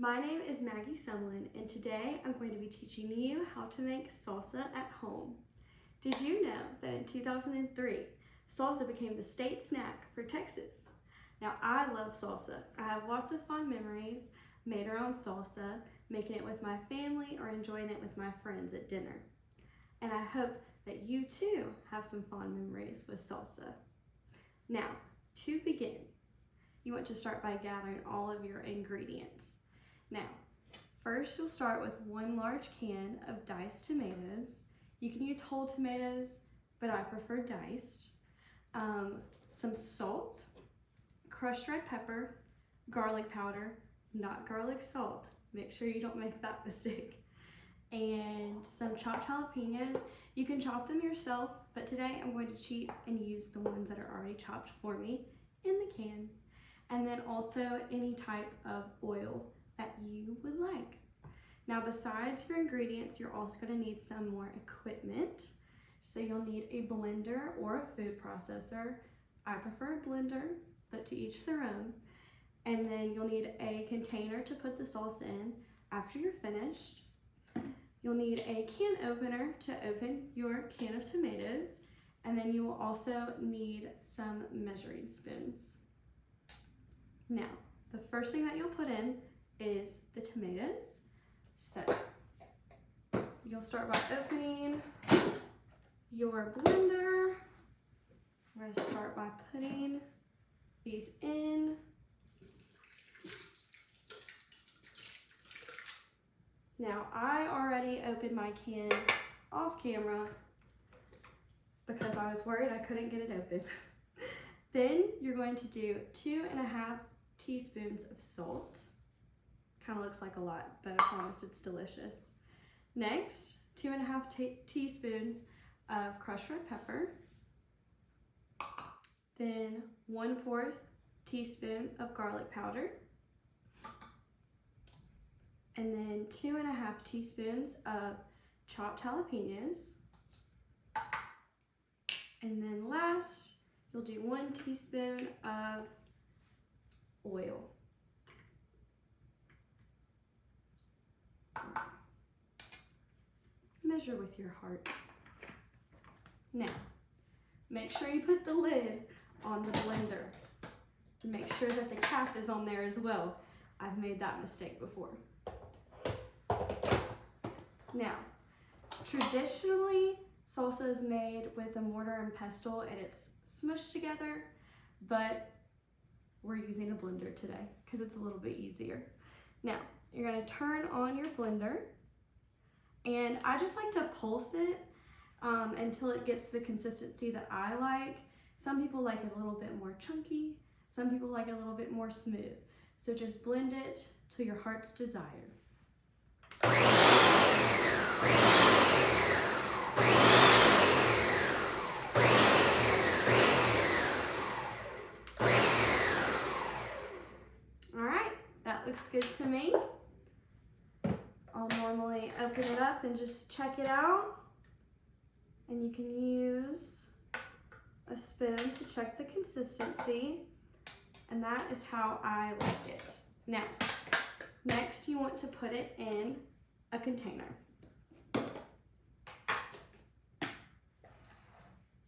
My name is Maggie Sumlin, and today I'm going to be teaching you how to make salsa at home. Did you know that in 2003, salsa became the state snack for Texas? Now, I love salsa. I have lots of fond memories made around salsa, making it with my family or enjoying it with my friends at dinner. And I hope that you too have some fond memories with salsa. Now, to begin, you want to start by gathering all of your ingredients. Now, first you'll start with 1 large can of diced tomatoes. You can use whole tomatoes, but I prefer diced. Some salt, crushed red pepper, garlic powder, not garlic salt. Make sure you don't make that mistake. And some chopped jalapenos. You can chop them yourself, but today I'm going to cheat and use the ones that are already chopped for me in the can. And then also any type of oil that you would like. Now, besides your ingredients, you're also going to need some more equipment. So you'll need a blender or a food processor. I prefer a blender, but to each their own. And then you'll need a container to put the salsa in after you're finished. You'll need a can opener to open your can of tomatoes. And then you will also need some measuring spoons. Now, the first thing that you'll put in is the tomatoes. So you'll start by opening your blender. We're going to start by putting these in. Now, I already opened my can off camera because I was worried I couldn't get it open. Then you're going to do 2.5 teaspoons of salt. Kind of looks like a lot, but I promise it's delicious. Next, 2.5 teaspoons of crushed red pepper. Then 1/4 teaspoon of garlic powder. And then 2.5 teaspoons of chopped jalapenos. And then last, you'll do 1 teaspoon of oil. Measure with your heart. Now, make sure you put the lid on the blender. And make sure that the cap is on there as well. I've made that mistake before. Now, traditionally, salsa is made with a mortar and pestle and it's smushed together, but we're using a blender today because it's a little bit easier. Now, you're going to turn on your blender, and I just like to pulse it until it gets the consistency that I like. Some people like it a little bit more chunky, some people like it a little bit more smooth. So just blend it to your heart's desire. Alright, that looks good to me. I'll normally open it up and just check it out. And you can use a spoon to check the consistency. And that is how I like it. Now, next you want to put it in a container.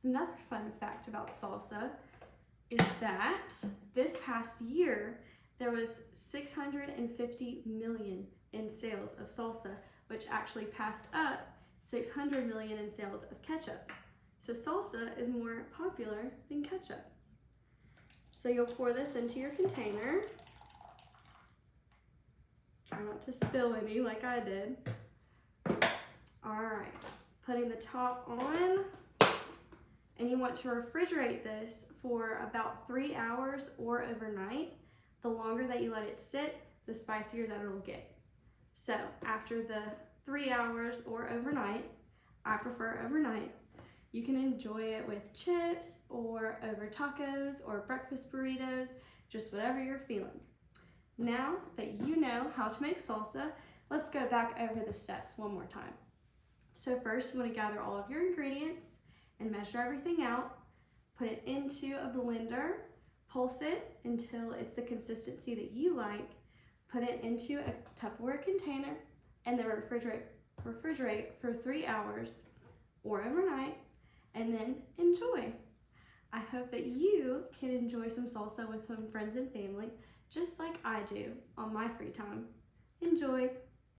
Another fun fact about salsa is that this past year, there was 650 million in sales of salsa, which actually passed up 600 million in sales of ketchup. So salsa is more popular than ketchup. So you'll pour this into your container. Try not to spill any like I did. All right, putting the top on. And you want to refrigerate this for about 3 hours or overnight. The longer that you let it sit, the spicier that it'll get. So after the 3 hours or overnight, I prefer overnight, you can enjoy it with chips or over tacos or breakfast burritos, just whatever you're feeling. Now that you know how to make salsa, let's go back over the steps one more time. So first, you want to gather all of your ingredients and measure everything out. Put it into a blender, pulse it until it's the consistency that you like. Put it into a Tupperware container and then refrigerate for 3 hours or overnight, and then enjoy. I hope that you can enjoy some salsa with some friends and family, just like I do on my free time. Enjoy!